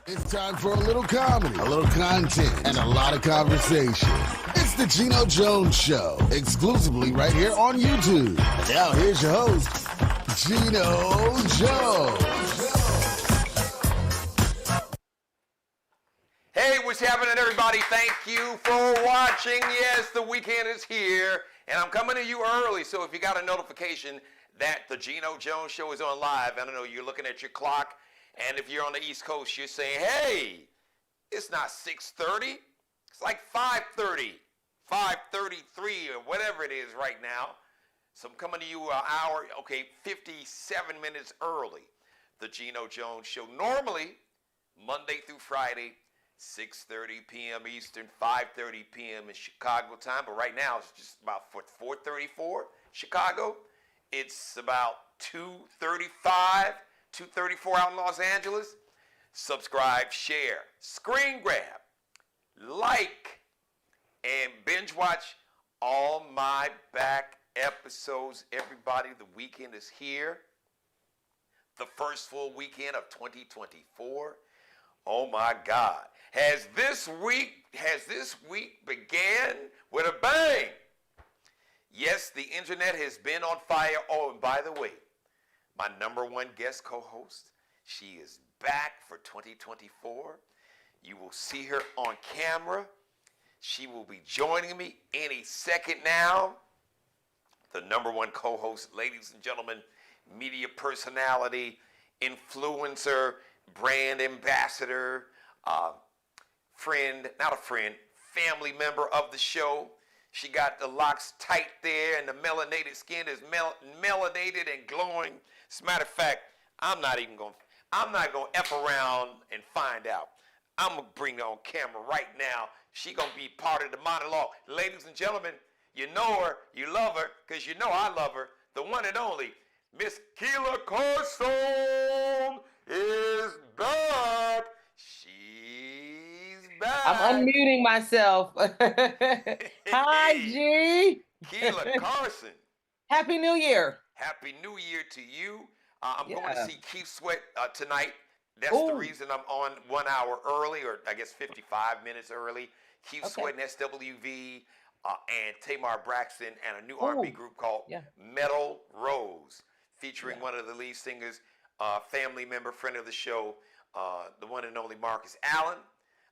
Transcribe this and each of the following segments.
It's time for a little comedy, a little content, and a lot of conversation. It's the Geno Jones Show, exclusively right here on YouTube. And now here's your host, Geno Jones. Hey, what's happening, everybody? Thank you for watching. Yes, the weekend is here, and I'm coming to you early. So if you got a notification that the Geno Jones Show is on live, I don't know, you're looking at your clock, and if you're on the East Coast, you're saying, hey, it's not 6:30. It's like 5:30, 5:33, or whatever it is right now. So I'm coming to you an hour, 57 minutes early. The Geno Jones Show, normally Monday through Friday, 6:30 p.m. Eastern, 5:30 p.m. in Chicago time. But right now, it's just about 4:34 Chicago. It's about 2:35, 2:34 out in Los Angeles. Subscribe, share, screen grab, like, and binge watch all my back episodes. Everybody, the weekend is here. The first full weekend of 2024. Oh my God. Has this week began with a bang? Yes, the internet has been on fire. Oh, and by the way, my number one guest co-host, she is back for 2024. You will see her on camera. She will be joining me any second now. The number one co-host, ladies and gentlemen, media personality, influencer, brand ambassador, family member of the show. She got the locks tight there, and the melanated skin is melanated and glowing. As a matter of fact, I'm not gonna F around and find out. I'm gonna bring her on camera right now. She gonna be part of the monologue. Ladies and gentlemen, you know her, you love her, because you know I love her. The one and only, Miss Keila Carson is back. She's back. I'm unmuting myself. Hi, G. Keila Carson. Happy New Year. Happy New Year to you. I'm going to Yeah. see Keith Sweat tonight. That's Ooh. the reason I'm on 1 hour early, or I guess 55 minutes early. Keith Sweat and SWV and Tamar Braxton and a new R&B group called Metal Rose, featuring one of the lead singers, family member, friend of the show, the one and only Marcus Allen.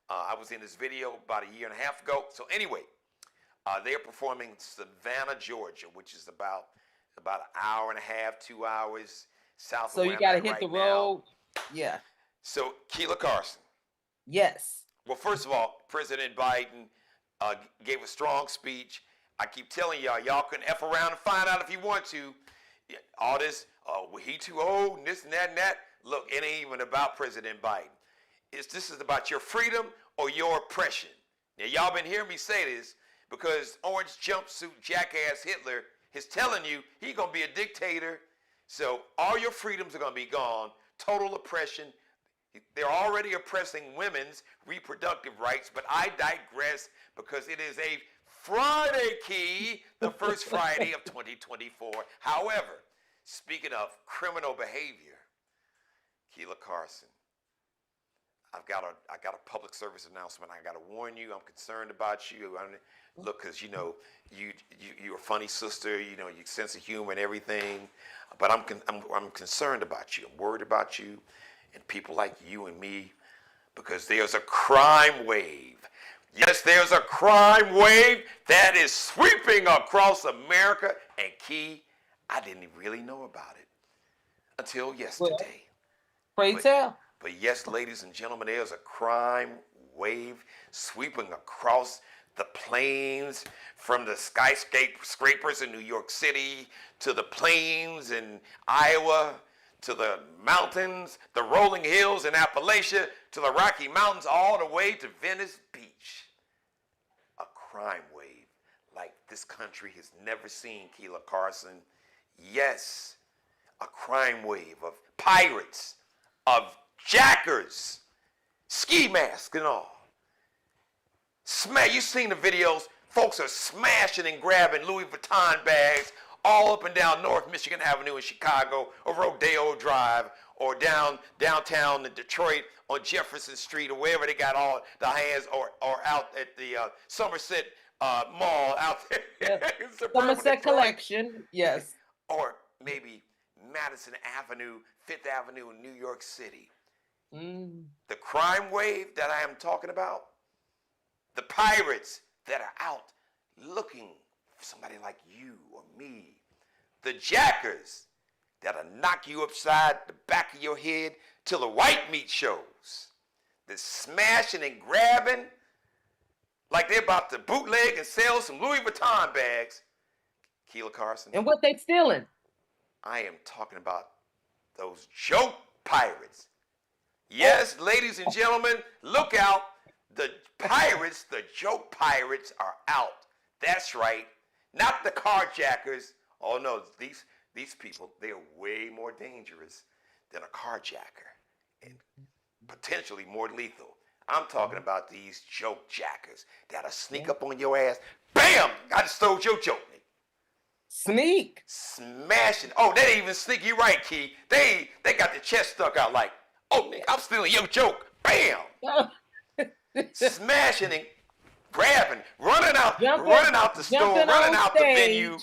I was in this video about a year and a half ago. So anyway, they're performing Savannah, Georgia, which is about an hour and a half, 2 hours south of where So you got to hit right the now. road. Yeah. So Keila Carson. Yes. Well, first of all, President Biden gave a strong speech. I keep telling y'all can F around and find out if you want to. All this, he too old, and this and that and that. Look, it ain't even about President Biden. This is about your freedom or your oppression. Now, y'all been hearing me say this because orange jumpsuit jackass Hitler is telling you he gonna be a dictator. So all your freedoms are gonna be gone. Total oppression. They're already oppressing women's reproductive rights, but I digress because it is a Friday, Key, the first Friday of 2024. However, speaking of criminal behavior, Keila Carson, I got a public service announcement. I got to warn you. I'm concerned about you. Look, because you're a funny sister. You know, your sense of humor and everything. But I'm concerned about you. I'm worried about you and people like you and me, because there's a crime wave. Yes, there's a crime wave that is sweeping across America. And Key, I didn't really know about it until yesterday. Pray tell. But yes, ladies and gentlemen, there's a crime wave sweeping across the plains, from the skyscrapers in New York City to the plains in Iowa, to the mountains, the rolling hills in Appalachia, to the Rocky Mountains, all the way to Venice Beach. A crime wave like this country has never seen, Keila Carson. Yes, a crime wave of pirates, of jackers, ski masks and all. You've seen the videos. Folks are smashing and grabbing Louis Vuitton bags all up and down North Michigan Avenue in Chicago, or Rodeo Drive, or downtown in Detroit on Jefferson Street or wherever they got all the hands, or out at the Somerset Mall out there. Yep. in suburban Somerset Detroit. Collection. Yes. Or maybe Madison Avenue, Fifth Avenue in New York City. The crime wave that I am talking about, the pirates that are out looking for somebody like you or me, the jackers that'll knock you upside the back of your head till the white meat shows, the smashing and grabbing like they're about to bootleg and sell some Louis Vuitton bags. Keela Carson. And what they stealing? I am talking about those joke pirates. Yes, ladies and gentlemen, look out. The pirates, the joke pirates are out. That's right. Not the carjackers. Oh no, these people, they are way more dangerous than a carjacker and potentially more lethal. I'm talking about these joke jackers that'll sneak up on your ass. Bam! I just stole your joke. Sneak. Smashing. Oh, they didn't even sneak. You right, Key. They got the chest stuck out like, oh, nigga, I'm stealing your joke. Bam! Smashing and grabbing, running out the store, running out the venue,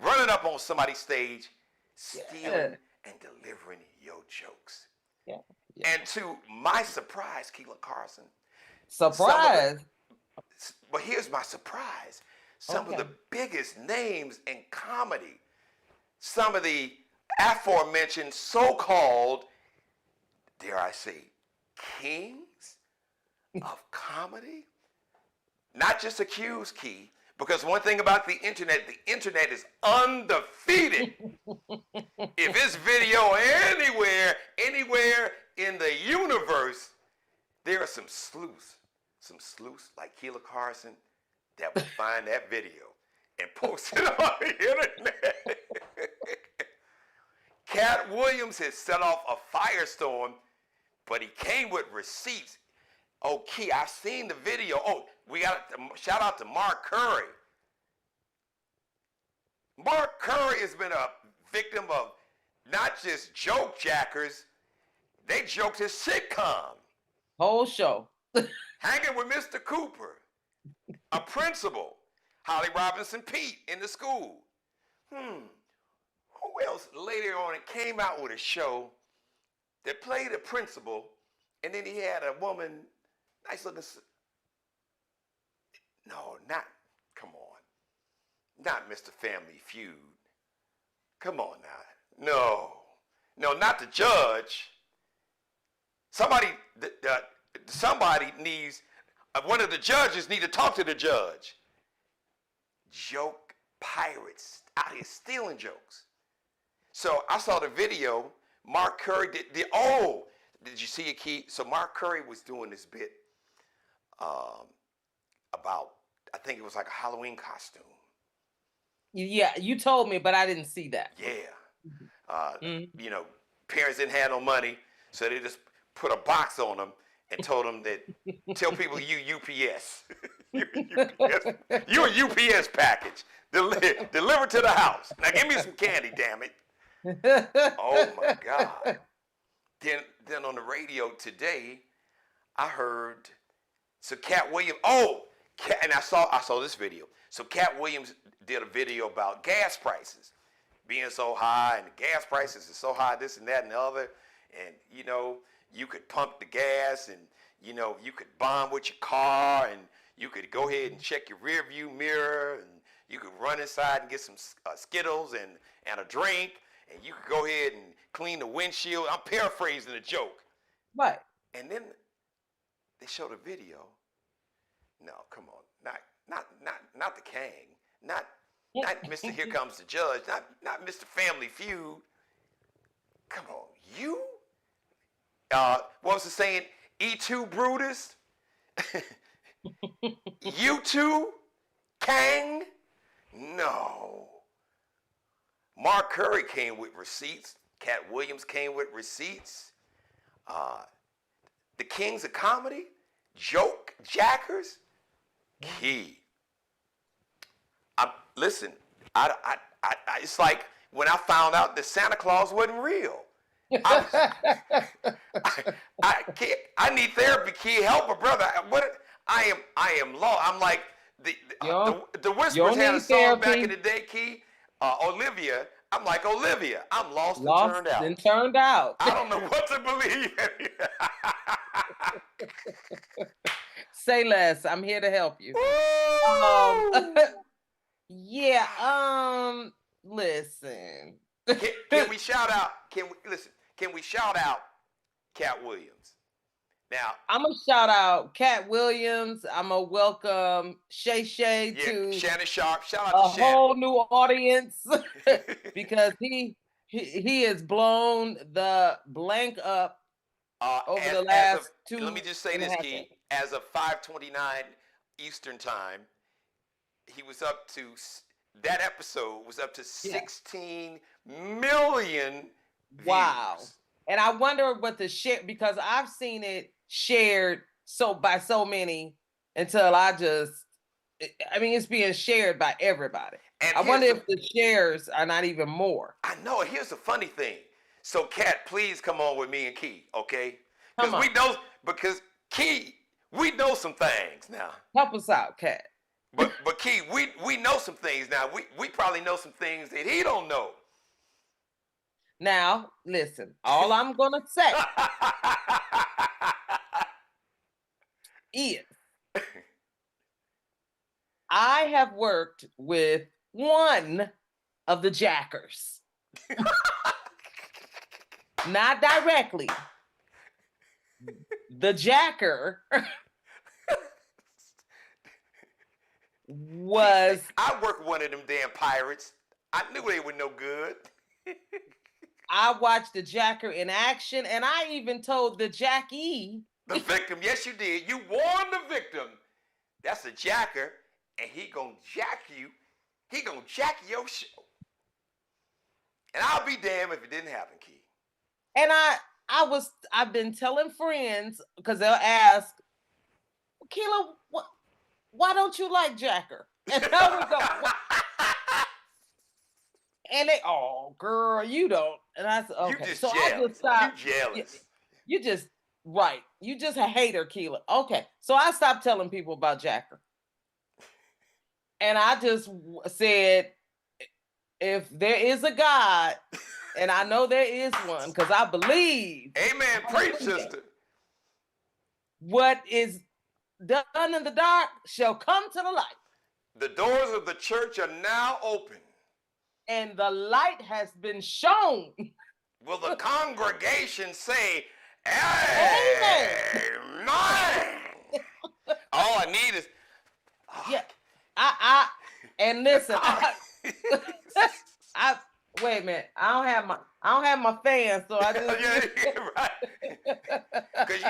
running up on somebody's stage, stealing and delivering your jokes. Yeah. And to my surprise, Keela Carson. Surprise. But here's my surprise. Some of the biggest names in comedy, some of the aforementioned so-called, dare I say, kings of comedy, not just accused, Key, because one thing about the internet is undefeated. If it's video anywhere in the universe, there are some sleuths like Keela Carson that will find that video and post it on the internet. Katt Williams has set off a firestorm, but he came with receipts. Oh, Key, I've seen the video. Oh, we got to shout out to Mark Curry. Mark Curry has been a victim of not just joke jackers, they joked his sitcom. Whole show. Hanging with Mr. Cooper. A principal, Holly Robinson Pete, in the school. Who else later on it came out with a show that played a principal, and then he had a woman, nice looking, not Mr. Family Feud. Come on now. No, not the judge. Somebody needs, one of the judges need to talk to the judge. Joke pirates out here stealing jokes. So I saw the video. Mark Curry did you see it, Key? So Mark Curry was doing this bit about, I think it was like a Halloween costume. Yeah, you told me, but I didn't see that. Yeah. You know, parents didn't have no money, so they just put a box on them and told them that, tell people you UPS. You a UPS package. Deliver to the house. Now give me some candy, damn it. Oh my God. Then on the radio today, I heard, so Katt Williams, and I saw this video. So Katt Williams did a video about gas prices being so high, and the gas prices are so high, this and that and the other. And, you know, you could pump the gas, and, you know, you could bond with your car, and you could go ahead and check your rear view mirror, and you could run inside and get some Skittles and a drink, and you could go ahead and clean the windshield. I'm paraphrasing the joke. Right. And then they showed a video. No, come on. Not the Kang. Not Mr. Here Comes the Judge. Not Mr. Family Feud. Come on. You? What was the saying? E2 Brutus? You too? Kang? No. Mark Curry came with receipts. Katt Williams came with receipts. The kings of comedy, joke jackers, Key. Listen, it's like when I found out that Santa Claus wasn't real. I can't. I need therapy. Key, help a brother. I am lost. I'm like the you Whispers don't had a need song back therapy. in the day. Key, Olivia. I'm like Olivia. I'm lost and Lost turned out. and turned out. I don't know what to believe. Say less. I'm here to help you. Yeah. Listen. Can we shout out? Can we shout out Katt Williams? Now I'm gonna shout out Katt Williams. I'm gonna welcome Shay to Shannon Sharp. Shout out a to Shannon. whole new audience because he has blown the blank up over the last 2. Let me just say this, Key. As of 5:29 Eastern Time, he was up to that episode was up to 16 million views. Wow. And I wonder what the share, because I've seen it shared by so many until it's being shared by everybody. And I wonder if the shares are not even more. I know. Here's the funny thing. So Katt, please come on with me and Key, okay? Because Key, we know some things now. Help us out, Katt. But Key, we know some things now. We probably know some things that he don't know. Now, listen, all I'm going to say is I have worked with one of the jackers. Not directly. The jacker was... I worked with one of them damn pirates. I knew they were no good. I watched the jacker in action, and I even told the jackee. The victim, yes you did. You warned the victim. That's a jacker, and he gonna jack you. He gonna jack your show. And I'll be damned if it didn't happen, Key. And I've been telling friends, because they'll ask, Keela, why don't you like Jacker? And I would go, what? And they, oh, girl, you don't. And I said, okay. You just so jealous. I just stopped. You jealous. You just, right. You just a hater, Keela. Okay. So I stopped telling people about Jacker. And I just said, if there is a God, and I know there is one, because I believe. Amen. Preach, sister. What is done in the dark shall come to the light. The doors of the church are now open. And the light has been shown. Will the congregation say, Amen? All I need is... Yeah. And listen, wait a minute. I don't have my fans, so I just... yeah, right. Because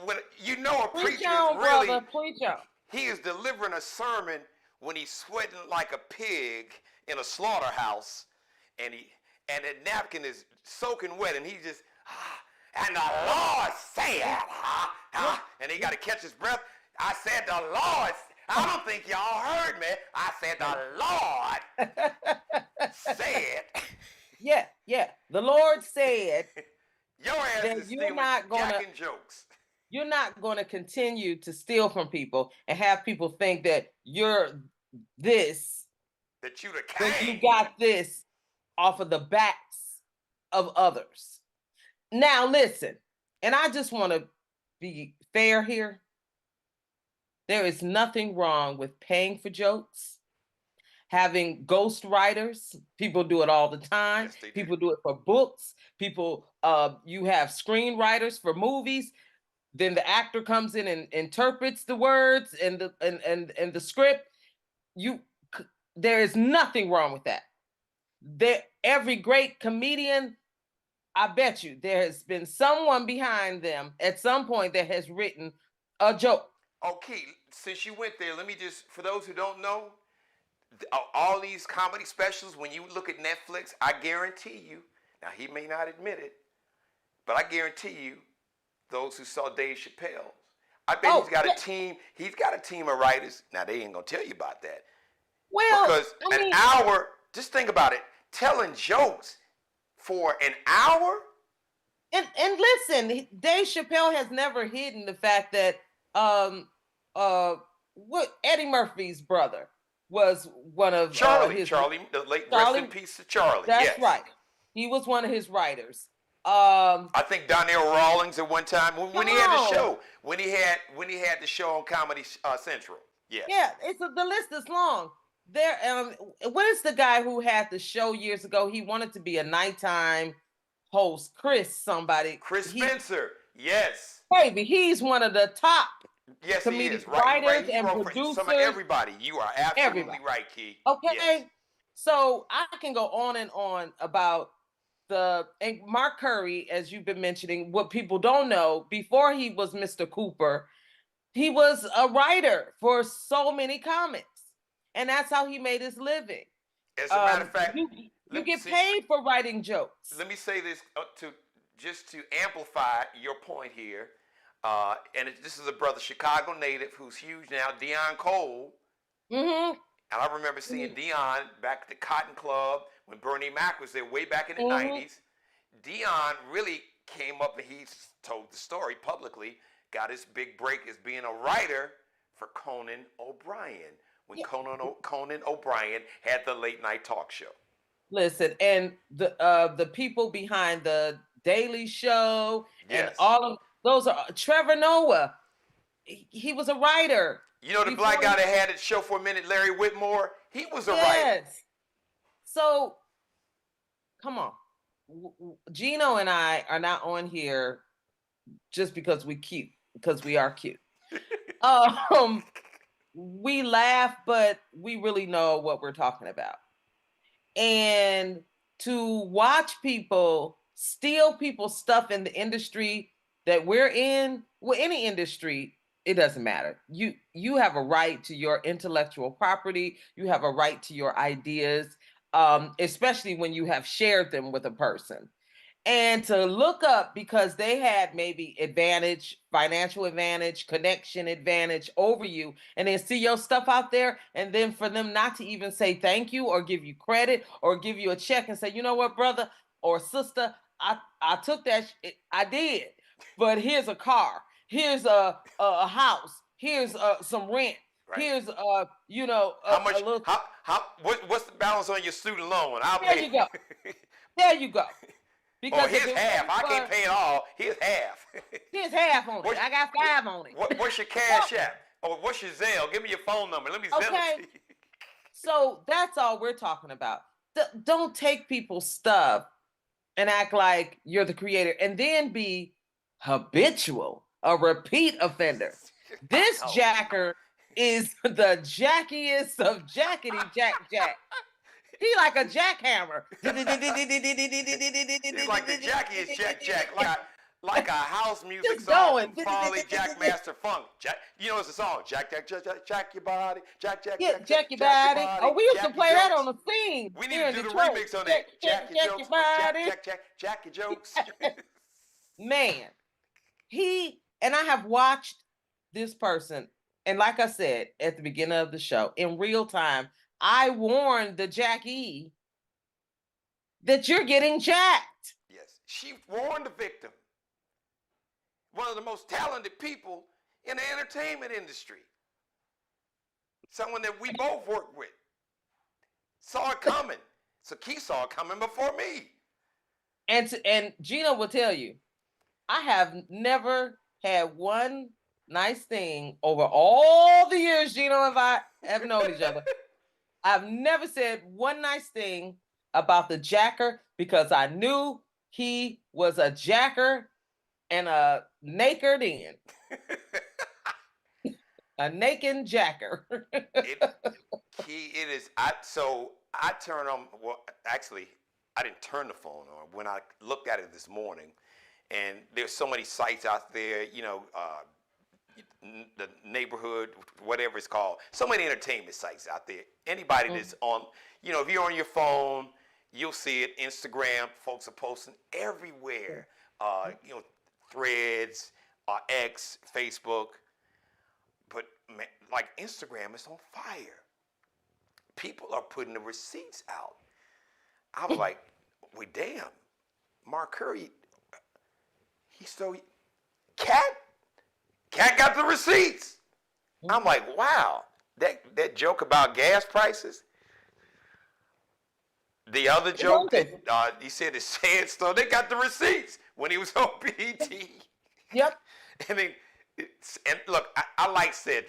when a preacher on, is really... brother, preach on. He is delivering a sermon when he's sweating like a pig in a slaughterhouse, and the napkin is soaking wet, and he just, and the Lord said, and he got to catch his breath. I said the Lord. I don't think y'all heard me. I said the Lord said. Yeah. The Lord said. Your ass is stealing jacking jokes. You're not going to continue to steal from people and have people think that you're this. That you the king. That you got this off of the backs of others. Now listen, and I just want to be fair here. There is nothing wrong with paying for jokes, having ghost writers. People do it all the time. Yes, people do it for books. People, you have screenwriters for movies. Then the actor comes in and interprets the words and the script. There is nothing wrong with that. Every great comedian, I bet you there has been someone behind them at some point that has written a joke. Okay, since you went there, let me just, for those who don't know, all these comedy specials, when you look at Netflix, I guarantee you, now he may not admit it, but I guarantee you, those who saw Dave Chappelle, I bet he's got a team of writers. Now they ain't gonna tell you about that. Well, because an hour, just think about it, telling jokes for an hour, And listen, Dave Chappelle has never hidden the fact that um what Eddie Murphy's brother was one of his Charlie, the late rest in Charlie. peace to Charlie. That's Yes. right. He was one of his writers. I think Donnell Rawlings at one time when Come he had the on. show, when he had the show on Comedy Central. Yes. Yeah, the list is long. There, what is the guy who had the show years ago? He wanted to be a nighttime host. Chris Spencer. Yes. Baby, he's one of the top Yes, he is. comedic Right. writers He and wrote for producers. some of everybody. You are absolutely Everybody. right, Key. Okay. Yes. So I can go on and on about and Mark Curry, as you've been mentioning. What people don't know, before he was Mr. Cooper, he was a writer for so many comics, and that's how he made his living. As a matter of fact, you get paid for writing jokes. Let me say this to amplify your point here. This is a brother, Chicago native, who's huge now, Dion Cole. Mm-hmm. And I remember seeing Dion back at the Cotton Club when Bernie Mac was there way back in the 90s. Dion really came up and he told the story publicly, got his big break as being a writer for Conan O'Brien when Conan O'Brien had the late night talk show. Listen, and the people behind the Daily Show and all of those are Trevor Noah. He was a writer. You know the black guy that had the show for a minute, Larry Whitmore? He was a writer. Yes. So, come on. Geno and I are not on here just because we are cute. We laugh, but we really know what we're talking about. And to watch people steal people's stuff in the industry that we're in, well, any industry, it doesn't matter. You have a right to your intellectual property. You have a right to your ideas, especially when you have shared them with a person. And to look up because they had maybe financial advantage, connection advantage over you, and then see your stuff out there, and then for them not to even say thank you or give you credit or give you a check and say, you know what, brother or sister, I took that, I did, but here's a car, here's a house, here's some rent, here's how much? What's the balance on your student loan? There you go. There you go. Because here's half. I can't pay it all. Here's half. Here's half on it. I got 5 on it. What's your cash app? Or what's your Zelle? Give me your phone number. Let me Zelle it to you. So that's all we're talking about. Don't take people's stuff and act like you're the creator and then be habitual, a repeat offender. This jacker is the jackiest of jackety jack. He like a jackhammer. It's like the jackiest jack, like a house music Just song going. from Farley Jackmaster Funk. You know it's a song. Jack your body. Jack your body. Oh, we used to play that on the scene. We need to do the remix on that. Jack your jokes. Jack your jokes. Man, and I have watched this person, and like I said at the beginning of the show, in real time, I warned the Jackie that you're getting jacked. Yes, she warned the victim. One of the most talented people in the entertainment industry. Someone that we both worked with. Saw it coming. So Key saw it coming before me. And Geno will tell you, I have never had one nice thing over all the years Geno and I have known each other. I've never said one nice thing about the jacker because I knew he was a jacker and a naked in. A naked jacker. I turned on, well, actually, I didn't turn the phone on when I looked at it this morning. And there's so many sites out there, the neighborhood, whatever it's called. So many entertainment sites out there. Anybody that's on, if you're on your phone, you'll see it. Instagram, folks are posting everywhere. Threads, X, Facebook. But man, like Instagram is on fire. People are putting the receipts out. I was like, well, damn, Mark Curry, He stole Katt got the receipts. I'm like, wow, that joke about gas prices. The other joke that he said is sad stuff. They got the receipts when he was on BT. Yep. I mean, and look, I like Cedrick,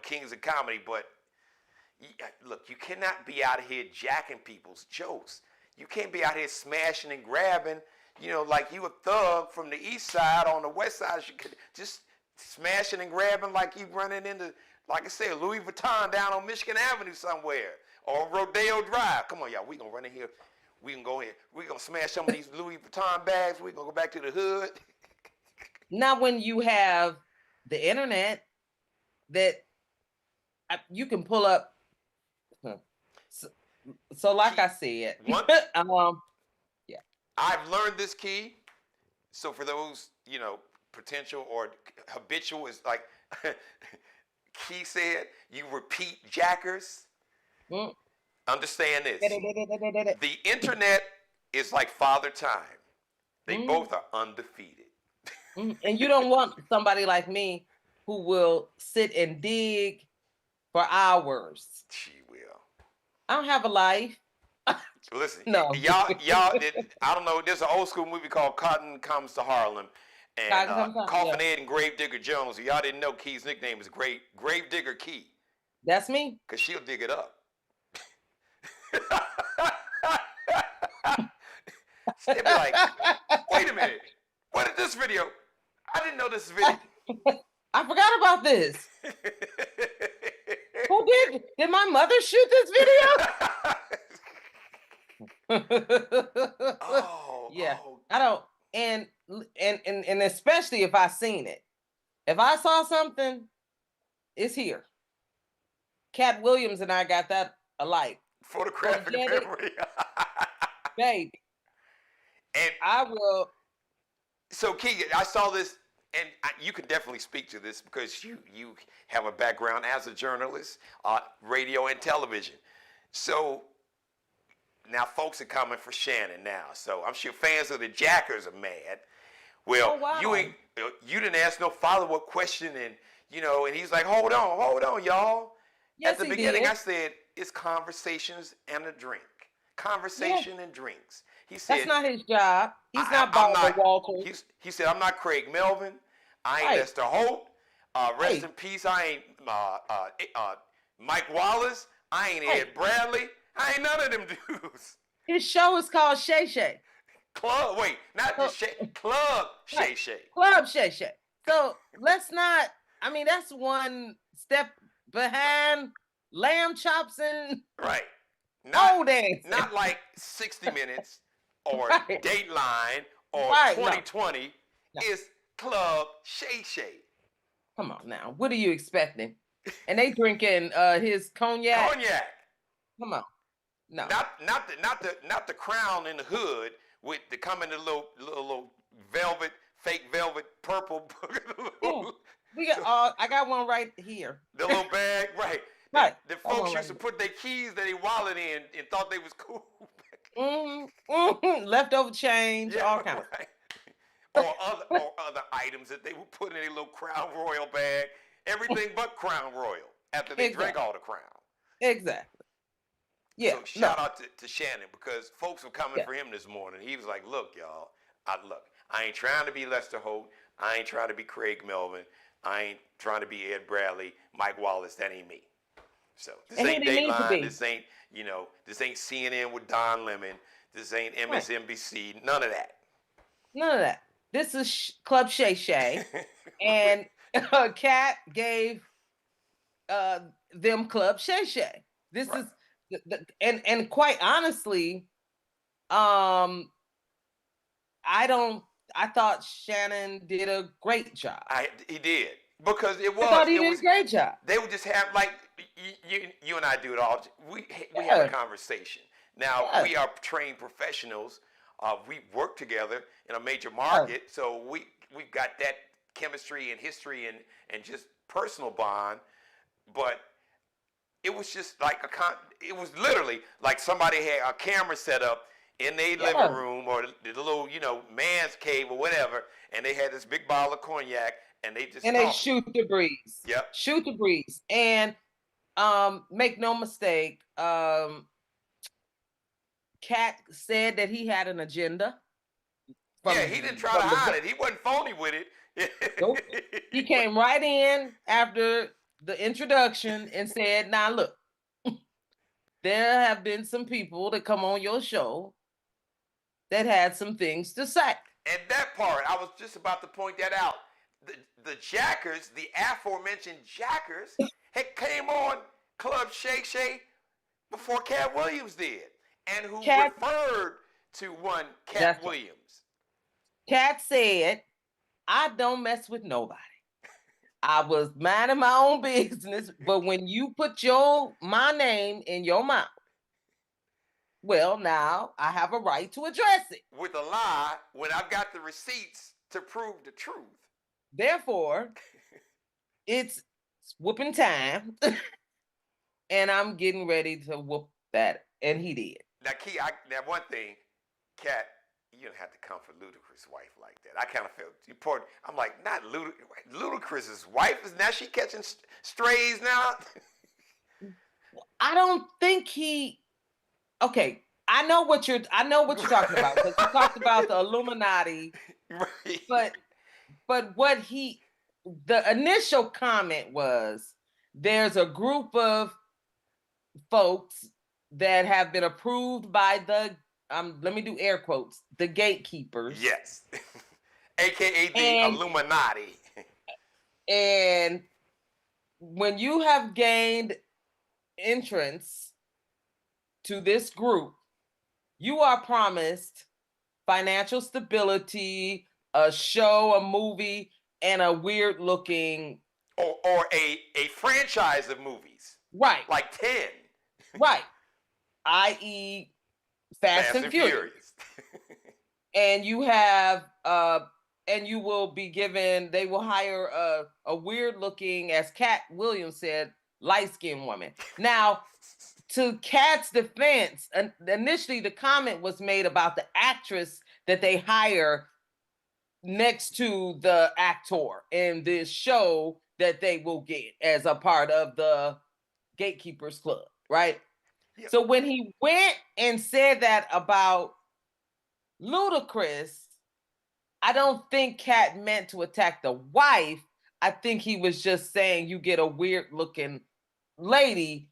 Kings of Comedy, but look, you cannot be out here jacking people's jokes. You can't be out here smashing and grabbing, like you a thug from the east side on the west side. You could just smashing and grabbing like you running into, like I said, Louis Vuitton down on Michigan Avenue somewhere or Rodeo Drive. Come on, y'all, we gonna run in here. We can go in. We gonna smash some of these Louis Vuitton bags. We gonna go back to the hood. Now, when you have the internet, that you can pull up. So like I said, yeah. I've learned this key. So for those, potential or habitual, is like Key said, you repeat jackers. Understand this. The internet is like Father Time. They both are undefeated. And you don't want somebody like me who will sit and dig for hours. She will. I don't have a life. Listen, no. y'all, I don't know, there's an old school movie called Cotton Comes to Harlem. And Coffin Ed and Grave Digger Jones. So y'all didn't know Key's nickname is Grave Digger Key. That's me. Because she'll dig it up. She'll be like, wait a minute. What is this video? I didn't know this video. I forgot about this. Who did? Did my mother shoot this video? Yeah. I don't. And especially if I seen it. If I saw something, it's here. Katt Williams and I got that alike. Photographic memory. Baby. And I will. So Keegan, I saw this, and you can definitely speak to this because you have a background as a journalist, radio and television. So now folks are coming for Shannon now. So I'm sure fans of the Jackers are mad. Well, you didn't ask no follow-up question, and and he's like, hold on, y'all. Yes, at the beginning, I said it's conversations and a drink, conversation and drinks. He said that's not his job. He's not Barbara Walters. He said, I'm not Craig Melvin. I ain't Lester Holt. Rest in peace. I ain't Mike Wallace. I ain't Ed Bradley. I ain't none of them dudes. His show is called Shay Shay. Club Shay Shay. Club Shay Shay. So let's not. I mean, that's one step behind lamb chops and not like 60 Minutes or Dateline or 2020. No. It's Club Shay Shay. Come on now, what are you expecting? And they drinking his cognac. Come on, no. Not the Crown in the hood with the coming the little velvet, fake velvet, purple. I got one right here. The little bag, right. Right. The folks used to put their keys that they wallet in and thought they was cool. Leftover change, all kinds. Right. or other items that they would put in a little Crown Royal bag. Everything but Crown Royal after they drank all the Crown. Exactly. Yeah. So shout out to Shannon because folks were coming for him this morning. He was like, look, y'all, I ain't trying to be Lester Holt. I ain't trying to be Craig Melvin. I ain't trying to be Ed Bradley, Mike Wallace. That ain't me. So this ain't Dateline. This ain't, this ain't CNN with Don Lemon. This ain't MSNBC. None of that. None of that. This is Club Shay Shay. And Katt gave them Club Shay Shay. This is, and quite honestly, I thought Shannon did a great job. He did. Because it was. I thought he did a great job. They would just have, like, you and I do it all. We have a conversation. Now, we are trained professionals. We work together in a major market. So we've got that chemistry and history and just personal bond. But it was just like it was literally like somebody had a camera set up in their living room or the little, man's cave or whatever, and they had this big bottle of cognac, and they just they shoot the breeze. Yep. Shoot the breeze. And make no mistake, Katt said that he had an agenda. He didn't try to hide it. He wasn't phony with it. Nope. He came right in after the introduction and said, now look, there have been some people that come on your show that had some things to say. And that part, I was just about to point that out. The Jackers, the aforementioned Jackers, had came on Club Shay Shay before Katt Williams did. And who referred to one Katt Williams. Katt said, I don't mess with nobody. I was minding my own business, but when you put my name in your mouth, well, now I have a right to address it. With a lie when I've got the receipts to prove the truth. Therefore, it's whooping time, and I'm getting ready to whoop that, and he did. Now, Key, one thing, Katt, you don't have to come for Ludacris' wife like that. I kind of felt important. I'm like, not Ludacris' wife. Now she catching strays now. I don't think he. Okay, I know what you're talking about, because you talked about the Illuminati. Right. But what the initial comment was, there's a group of folks that have been approved by the let me do air quotes, the gatekeepers. Yes. AKA the Illuminati. And when you have gained entrance to this group, you are promised financial stability, a show, a movie, and a weird looking or a franchise of movies. Right. Like 10. Right. i.e. Fast and Furious. And you have and you will be given, they will hire a weird looking, as Katt Williams said, light-skinned woman. Now, to Katt's defense, initially the comment was made about the actress that they hire next to the actor in this show that they will get as a part of the Gatekeepers Club, right? Yep. So when he went and said that about Ludacris, I don't think Katt meant to attack the wife. I think he was just saying you get a weird looking lady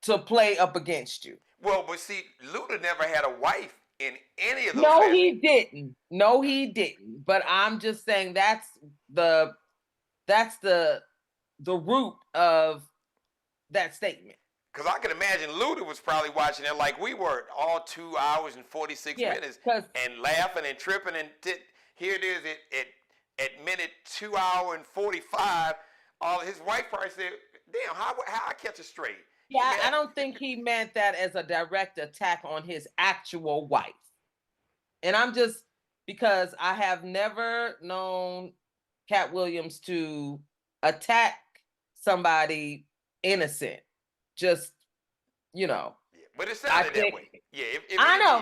to play up against you. Well, but see, Luda never had a wife in any of those. No, he didn't. No, he didn't. But I'm just saying that's the root of that statement. Because I can imagine Luda was probably watching it like we were, all 2 hours and 46 minutes, and laughing and tripping. And here it is at minute 2 hour and 45. His wife probably said, damn, how I catch a straight? Yeah, I don't think he meant that as a direct attack on his actual wife. And I'm just, because I have never known Katt Williams to attack somebody innocent. Just, Yeah, but it sounded that way. Yeah, I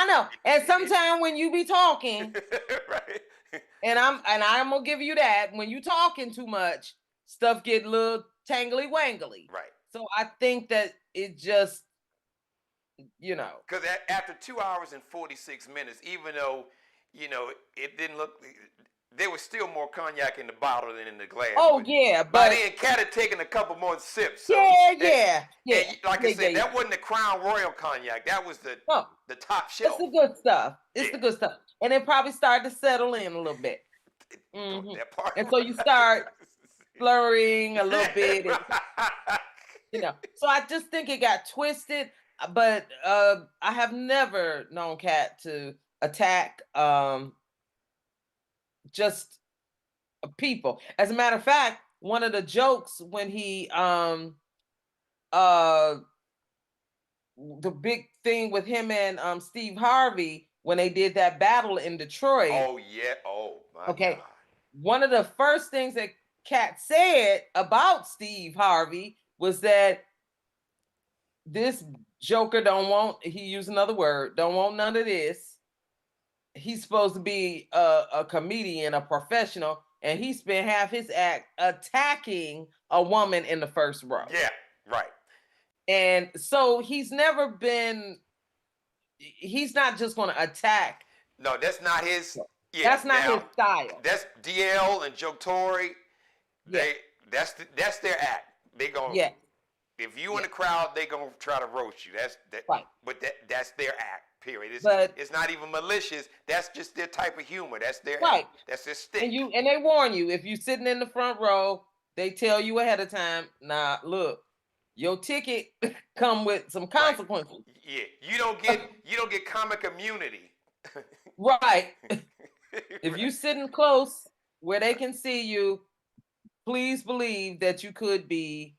know. And sometimes when you be talking, right. and I'm gonna give you that, when you talking too much, stuff get a little tangly wangly. Right. So I think that it just, because after 2 hours and 46 minutes, even though it didn't look. There was still more cognac in the bottle than in the glass. Oh, yeah. But then Katt had taken a couple more sips. So yeah. Like I said, that wasn't the Crown Royal cognac. That was the top shelf. It's the good stuff. The good stuff. And it probably started to settle in a little bit. Mm-hmm. And so you start slurring a little bit. And, So I just think it got twisted. But I have never known Katt to attack just people. As a matter of fact, one of the jokes when he the big thing with him and Steve Harvey when they did that battle in Detroit. Oh yeah. Oh my God. One of the first things that Katt said about Steve Harvey was that this joker don't want, he used another word, don't want none of this. He's supposed to be a comedian, a professional, and he spent half his act attacking a woman in the first row. Yeah, right. And so he's not just going to attack. No, that's not his. Yeah, that's not his style. That's DL and Joe Torre. Yeah. That's their act. They gonna. Yeah. If you in the crowd, they gonna try to roast you. That's right. But that's their act. Period. It's not even malicious. That's just their type of humor. That's their right. That's their stick. And they warn you, if you're sitting in the front row, they tell you ahead of time. Nah, look, your ticket come with some consequences. Right. Yeah, you don't get comic immunity. Right. If you sitting close where they can see you, please believe that you could be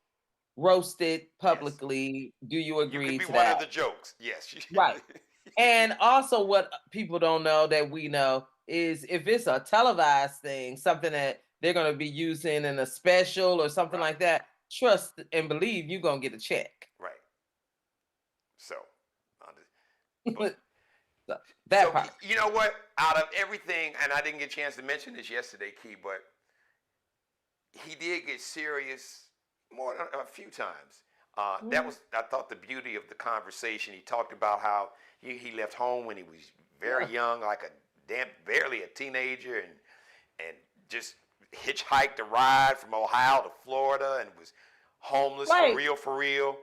roasted publicly. Yes. Do you agree you could to be one that? of the jokes. Yes. Right. And also what people don't know that we know is if it's a televised thing, something that they're going to be using in a special or something like that, trust and believe you're going to get a check. Right. So, that part. You know what? Out of everything, and I didn't get a chance to mention this yesterday, Key, but he did get serious more than a few times. That was, I thought, the beauty of the conversation. He talked about how he left home when he was very young, like barely a teenager, and just hitchhiked a ride from Ohio to Florida and was homeless for real.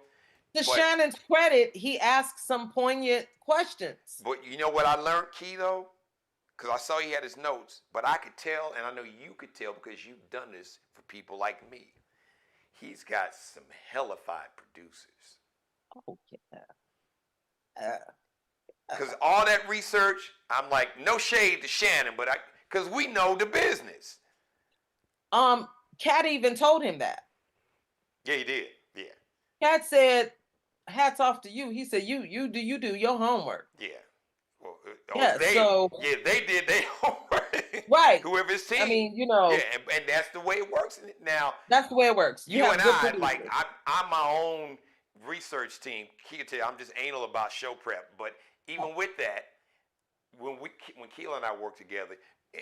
To Shannon's credit, he asked some poignant questions. But you know what I learned, Key, though? Because I saw he had his notes, but I could tell, and I know you could tell because you've done this for people like me. He's got some hellified producers. Oh, yeah. Because all that research, I'm like, no shade to Shannon, but because we know the business. Katt even told him that. Yeah, he did. Yeah. Katt said, hats off to you. He said, you do your homework. Yeah. Well, they did their homework. Right. Whoever's team. I mean, you know. Yeah, and that's the way it works now. That's the way it works. You and I, I'm my own research team. I'm just anal about show prep. But even with that, when Keela and I worked together,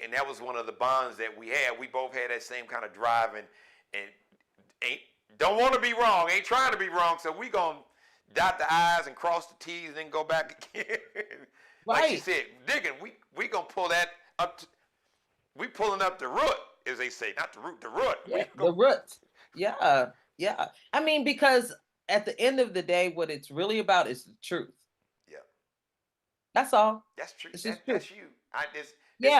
and that was one of the bonds that we had. We both had that same kind of drive and don't want to be wrong, ain't trying to be wrong. So we gonna dot the I's and cross the T's and then go back again. Like she said, digging, we gonna pull that up. We pulling up the root, as they say, not the root, the root. Yeah, the root. Yeah, yeah. I mean, because at the end of the day, what it's really about is the truth. Yeah. That's all. That's true. It's That's you. It's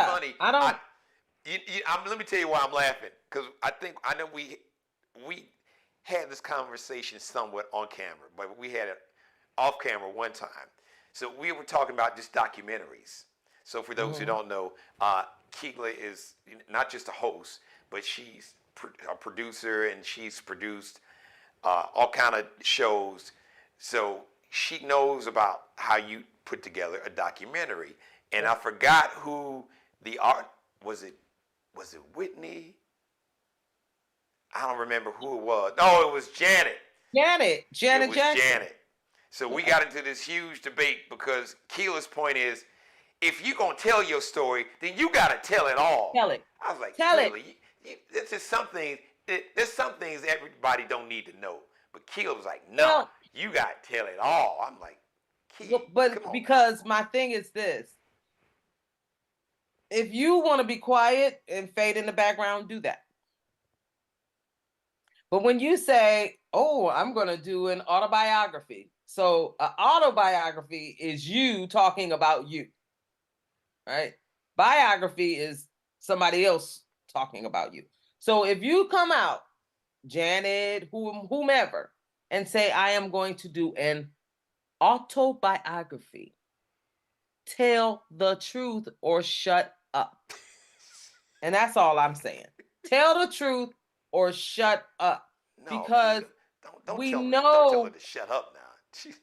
funny. Let me tell you why I'm laughing. Because I know we had this conversation somewhat on camera, but we had it off camera one time. So we were talking about just documentaries. So for those who don't know, Keela is not just a host, but she's a producer and she's produced all kind of shows. So she knows about how you put together a documentary. And I forgot who the art was. It Whitney? I don't remember who it was. No, it was Janet. Janet Jackson. Janet. So we got into this huge debate because Keela's point is, if you're going to tell your story, then you got to tell it all. Tell it. I was like, tell really? There's just some things everybody don't need to know. But Keela was like, no, you got to tell it all. I'm like, Keela, but because my thing is this. If you want to be quiet and fade in the background, do that. But when you say, oh, I'm going to do an autobiography. So an autobiography is you talking about you, right? Biography is somebody else talking about you. So if you come out, Janet, whomever, and say, I am going to do an autobiography, tell the truth or shut up. And that's all I'm saying. Tell the truth or shut up. No, because don't we tell know. Don't tell her to shut up now.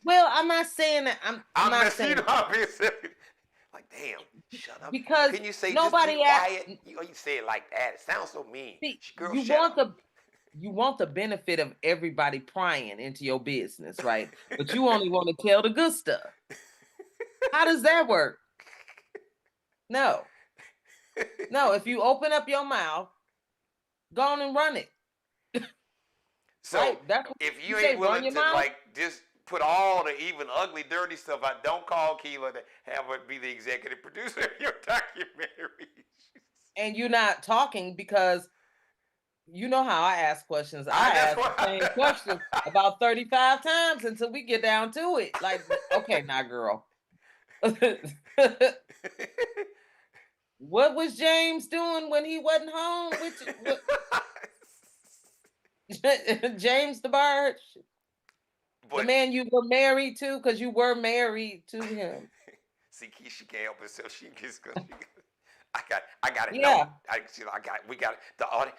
Well, I'm not saying that. I'm not saying. You know how being like, damn, shut up. Because can you say nobody just be quiet? You say it like that. It sounds so mean. See, Girl, you shut want up. you want the benefit of everybody prying into your business, right? But you only want to tell the good stuff. How does that work? No. No, if you open up your mouth, go on and run it. So right? That's if you say, ain't run willing your to mouth. like just put all the even ugly, dirty stuff out, don't call Keela to have her be the executive producer of your documentary. And you're not talking because you know how I ask questions. I ask the same question about 35 times until we get down to it. Like, okay, now, girl. What was James doing when he wasn't home? James the Bird, the man you were married to, because you were married to him. See, she can't help herself. She gets good. I got it. Yeah. We got it. The audience,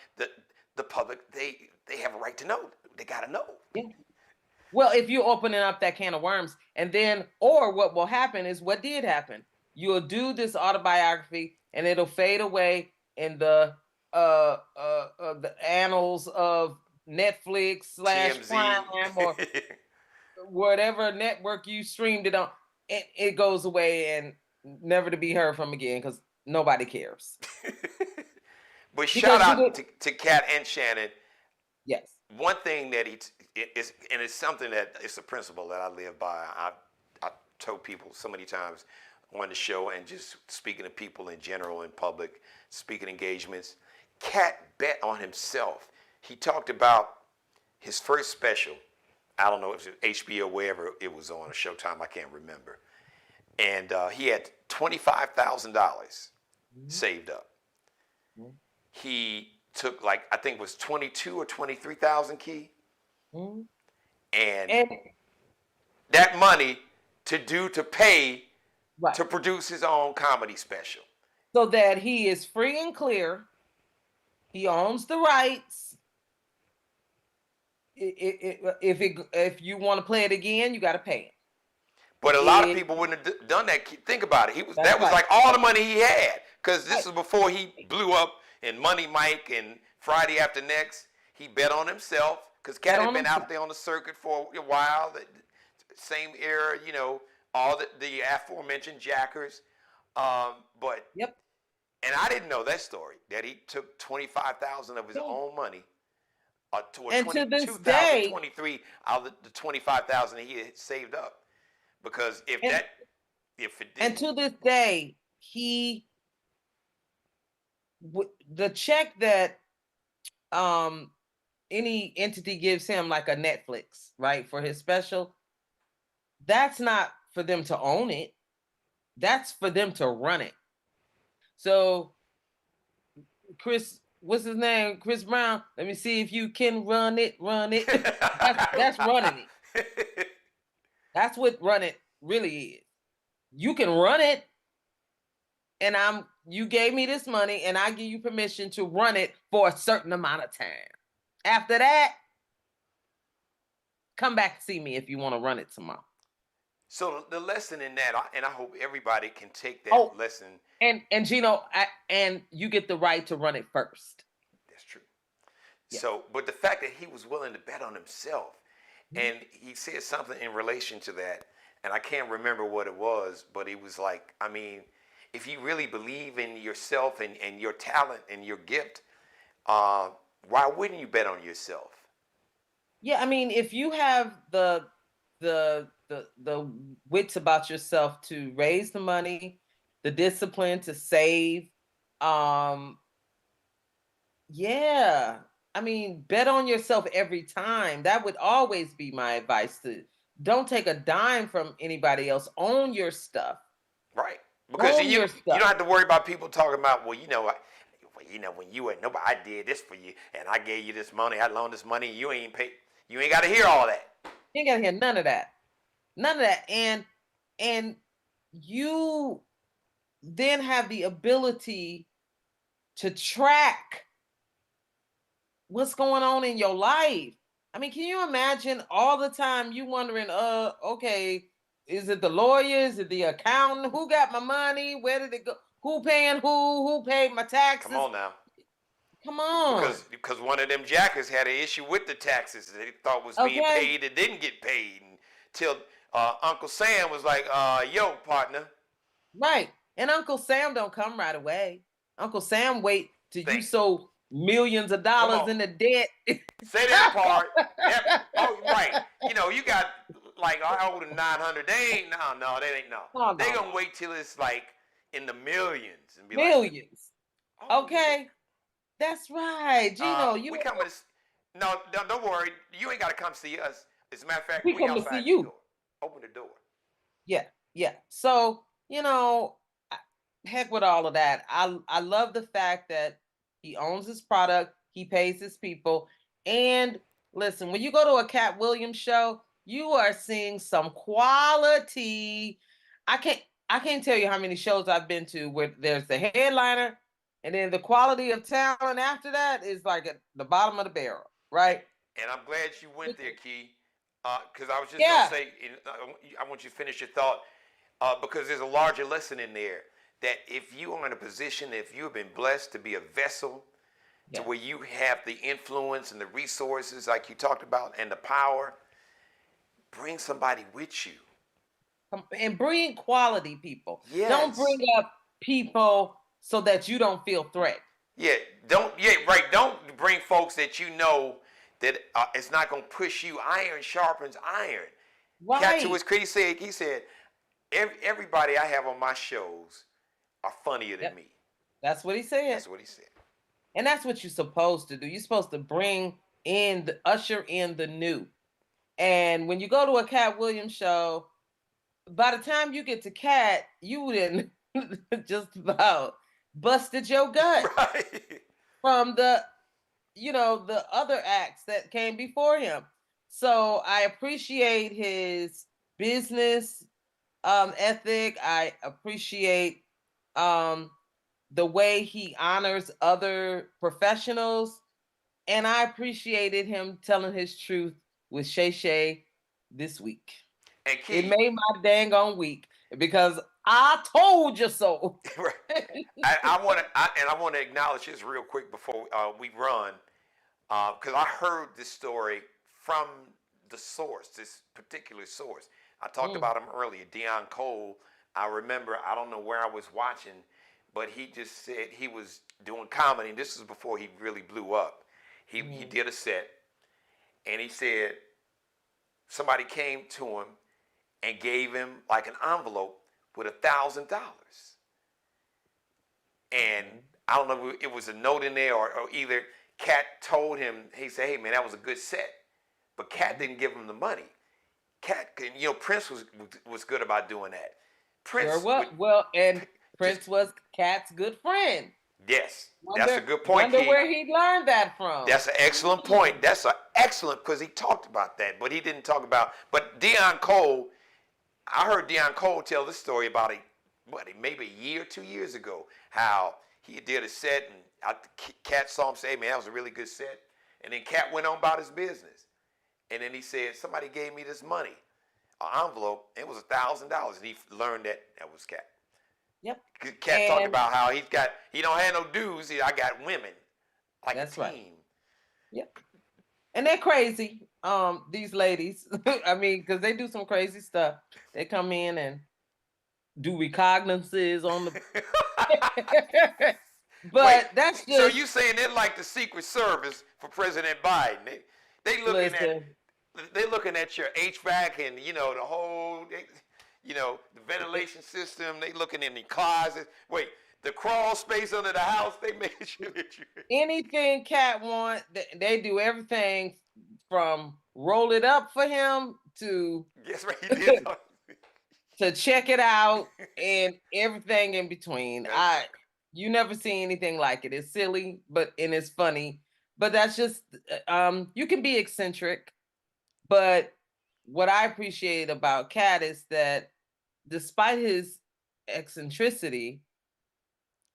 the public, they have a right to know. They got to know. Yeah. Well, if you're opening up that can of worms, and then, or what will happen is what did happen. You'll do this autobiography, and it'll fade away in the annals of Netflix / Prime or whatever network you streamed it on. It goes away and never to be heard from again because nobody cares. But shout out to Katt and Shannon. Yes. One thing that it's something that it's a principle that I live by. I told people so many times on the show and just speaking to people in general in public, speaking engagements. Katt bet on himself. He talked about his first special. I don't know if it was HBO, wherever it was on, or Showtime, I can't remember. And he had $25,000 saved up. Mm-hmm. He took I think it was 22 or 23,000 key. Mm-hmm. And that money to pay to produce his own comedy special. So that he is free and clear. He owns the rights. If you want to play it again, you got to pay it. But a lot of people wouldn't have done that. Think about it. That was like all the money he had, because this was before he blew up in Money Mike and Friday After Next. He bet on himself because Katt had been out there on the circuit for a while. The same era, all the aforementioned jackers. But and I didn't know that story, that he took $25,000 of his own money. And to this day, 23 out of the 25,000 he had saved up, because if it didn't, and to this day, the check that any entity gives him, like a Netflix, right, for his special, that's not for them to own it. That's for them to run it. So, Chris. What's his name? Chris Brown. Let me see if you can run it. That's running it. That's what run it really is. You can run it, and you gave me this money, and I give you permission to run it for a certain amount of time. After that, come back and see me if you want to run it tomorrow. So the lesson in that, and I hope everybody can take that lesson. And Geno, and you get the right to run it first. That's true. Yeah. So, but the fact that he was willing to bet on himself, and he said something in relation to that, and I can't remember what it was, but it was like, I mean, if you really believe in yourself and your talent and your gift, why wouldn't you bet on yourself? Yeah, I mean, if you have the wits about yourself to raise the money, the discipline to save, yeah, I mean, bet on yourself every time. That would always be my advice. Don't take a dime from anybody else. Own your stuff. Right. Because you don't have to worry about people talking about, when you were nobody, I did this for you, and I gave you this money, I loaned this money, you ain't paid. You ain't got to hear all that. You ain't got to hear none of that. None of that. And you then have the ability to track what's going on in your life. I mean, can you imagine all the time you wondering, okay, is it the lawyer? Is it the accountant? Who got my money? Where did it go? Who paying who? Who paid my taxes? Come on now. Come on. Because one of them jackers had an issue with the taxes that they thought was being paid and didn't get paid until Uncle Sam was like, yo, partner. Right. And Uncle Sam don't come right away. Uncle Sam wait till you sold millions of dollars in the debt. Say that part. Right. You know, you got like I owe them 900. They ain't no. They gonna wait till it's like in the millions and be millions. Like, okay. That's right. Geno, we coming to no, don't worry. You ain't gotta come see us. As a matter of fact, we come to see you. Door. Open the door. Yeah. So, you know, heck with all of that. I love the fact that he owns his product, he pays his people. And listen, when you go to a Katt Williams show, you are seeing some quality. I can't tell you how many shows I've been to where there's the headliner and then the quality of talent after that is like at the bottom of the barrel, right? And I'm glad you went there, Key, because I was just going to say, I want you to finish your thought, because there's a larger lesson in there that if you are in a position, if you've been blessed to be a vessel to where you have the influence and the resources like you talked about and the power, bring somebody with you. And bring quality people. Yes. Don't bring up people so that you don't feel threatened. Don't bring folks that you know that it's not going to push you. Iron sharpens iron. Right. Katt, to his credit, he said, everybody I have on my shows are funnier than me. That's what he said. And that's what you're supposed to do. You're supposed to usher in the new. And when you go to a Katt Williams show, by the time you get to Katt, you didn't just about busted your gut from the other acts that came before him. So I appreciate his business ethic. I appreciate the way he honors other professionals. And I appreciated him telling his truth with Shay Shay this week. And it made my dang on week because I told you so. I want to acknowledge this real quick before we run, because I heard this story from the source, this particular source. I talked about him earlier, Dion Cole. I remember, I don't know where I was watching, but he just said he was doing comedy. And this was before he really blew up. He did a set, and he said somebody came to him and gave him like an envelope with $1,000. And I don't know if it was a note in there or either Katt told him, he said, hey man, that was a good set. But Katt didn't give him the money. Katt, Prince was good about doing that. Prince Prince was Katt's good friend. Yes, that's a good point. Wonder where he learned that from. That's an excellent point. That's an excellent, because he talked about that, but he didn't talk about. But Dion Cole, I heard Dion Cole tell this story about maybe a year, 2 years ago, how he did a set and Katt saw him say, hey man, that was a really good set. And then Katt went on about his business. And then he said, somebody gave me this money, an envelope, and it was $1,000. And he learned that was Katt. Yep. Katt talked about how he don't have no dues. I got women. Like that's a team. Right. Yep. And they're crazy, these ladies. I mean, because they do some crazy stuff. They come in and do recognizances on the but wait, that's just. So you saying they're like the Secret Service for President Biden. They looking at your HVAC and the whole the ventilation system. They looking in the closet. Wait, the crawl space under the house. They making sure that you anything Katt want. They do everything from roll it up for him to to check it out and everything in between. You never see anything like it. It's silly, and it's funny. But that's just you can be eccentric, but what I appreciate about Katt is that despite his eccentricity,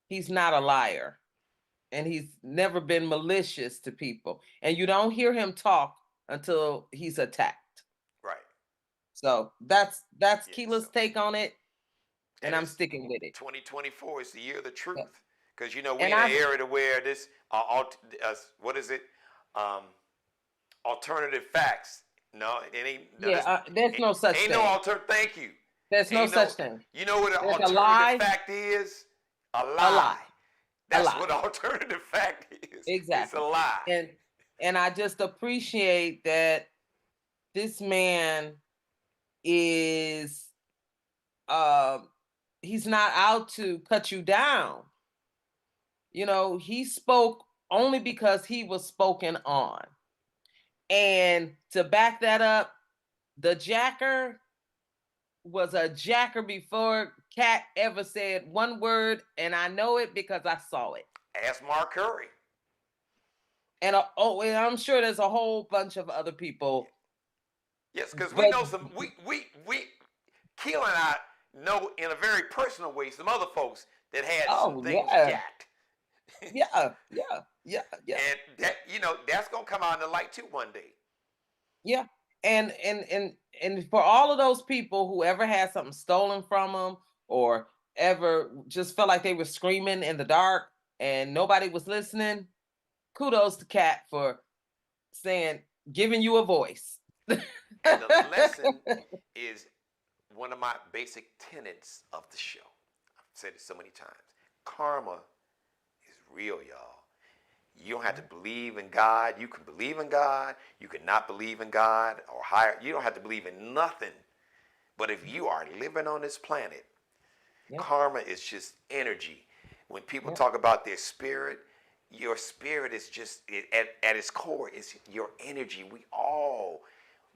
he's not a liar. And he's never been malicious to people. And you don't hear him talk until he's attacked. Right. So that's Keela's take on it. And I'm sticking with it. 2024 is the year of the truth. Because, you know, we And in an area to where this, what is it? Alternative facts. No, it ain't. No, there's no such ain't thing. no alternative. Thank you. There's no such thing. You know what an There's alternative fact is? A lie. That's what an alternative fact is. Exactly. It's a lie. And I just appreciate that this man is he's not out to cut you down. You know, he spoke only because he was spoken on. And to back that up, the jacker was a jacker before Katt ever said one word, and I know it because I saw it. Ask Mark Curry. And and I'm sure there's a whole bunch of other people. Yes, because we know some. We Keel and I know in a very personal way some other folks that had some things jacked. Yeah. And that, you know, that's gonna come out in the light too one day. Yeah. And for all of those people who ever had something stolen from them or ever just felt like they were screaming in the dark and nobody was listening, kudos to Katt for giving you a voice. And the lesson is one of my basic tenets of the show. I've said it so many times. Karma is real, y'all. You don't have to believe in God. You can believe in God. You can not believe in God or higher. You don't have to believe in nothing. But if you are living on this planet, karma is just energy. When people talk about their spirit, your spirit is just, at its core, is your energy.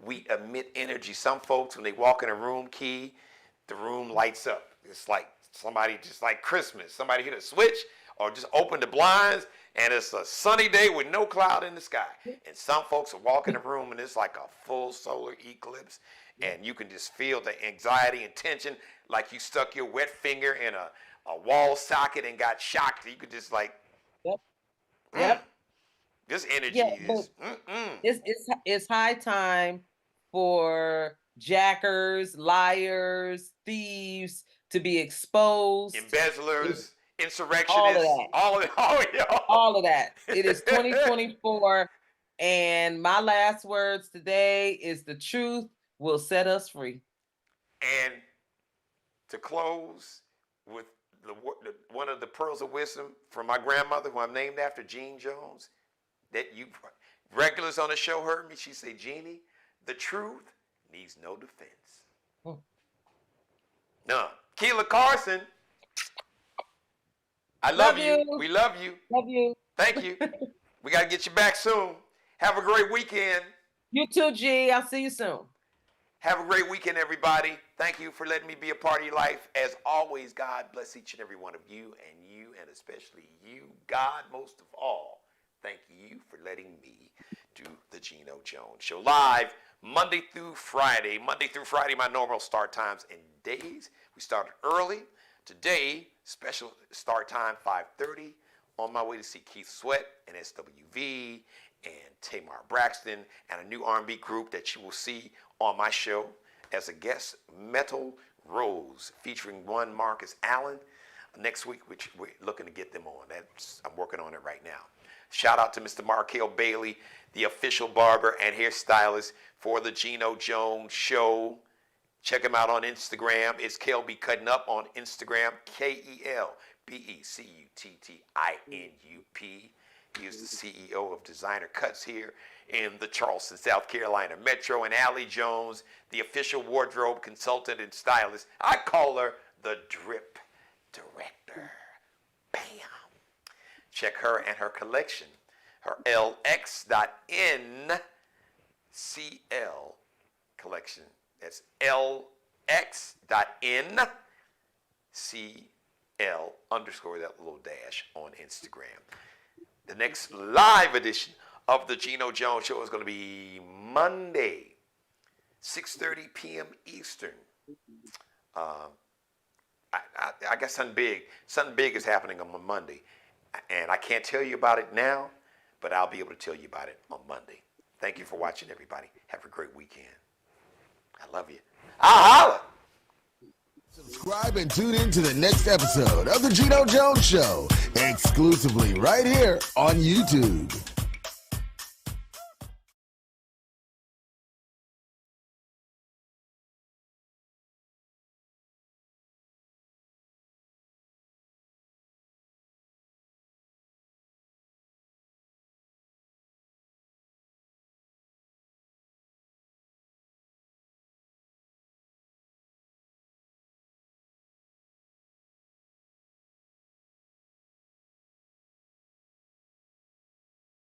We emit energy. Some folks, when they walk in a room, the room lights up. It's like somebody, just like Christmas, somebody hit a switch or just open the blinds and it's a sunny day with no cloud in the sky. And some folks will walk in the room and it's like a full solar eclipse and you can just feel the anxiety and tension like you stuck your wet finger in a wall socket and got shocked. You could just like, this energy is, It's high time for jackers, liars, thieves to be exposed. Embezzlers, insurrectionists, all of that. It is 2024, and my last words today is the truth will set us free. And to close with one of the pearls of wisdom from my grandmother, who I'm named after, Jean Jones, that you regulars on the show heard me. She say, Jeannie, the truth needs no defense. None. Keela Carson, I love you. We love you. Love you. Thank you. We got to get you back soon. Have a great weekend. You too, G. I'll see you soon. Have a great weekend, everybody. Thank you for letting me be a part of your life. As always, God bless each and every one of you, and especially you, God, most of all. Thank you for letting me do the Geno Jones Show live Monday through Friday. Monday through Friday, my normal start times and days. We started early. Today, special start time, 5:30. On my way to see Keith Sweat and SWV and Tamar Braxton and a new R&B group that you will see on my show as a guest, Metal Rose, featuring one Marcus Allen next week, which we're looking to get them on. I'm working on it right now. Shout out to Mr. Markel Bailey, the official barber and hairstylist for the Geno Jones Show. Check him out on Instagram. It's Kelby Cutting Up on Instagram, KELBECUTTINUP. He is the CEO of Designer Cuts here in the Charleston, South Carolina Metro. And Allie Jones, the official wardrobe consultant and stylist. I call her the Drip Director. Bam. Check her and her collection, her LX.NCL collection. That's LX.NCL _ that little dash on Instagram. The next live edition of the Geno Jones Show is going to be Monday, 6:30 p.m. Eastern. I got something big. Something big is happening on Monday. And I can't tell you about it now, but I'll be able to tell you about it on Monday. Thank you for watching, everybody. Have a great weekend. I love you. I'll holla. Subscribe and tune in to the next episode of The Geno Jones Show, exclusively right here on YouTube.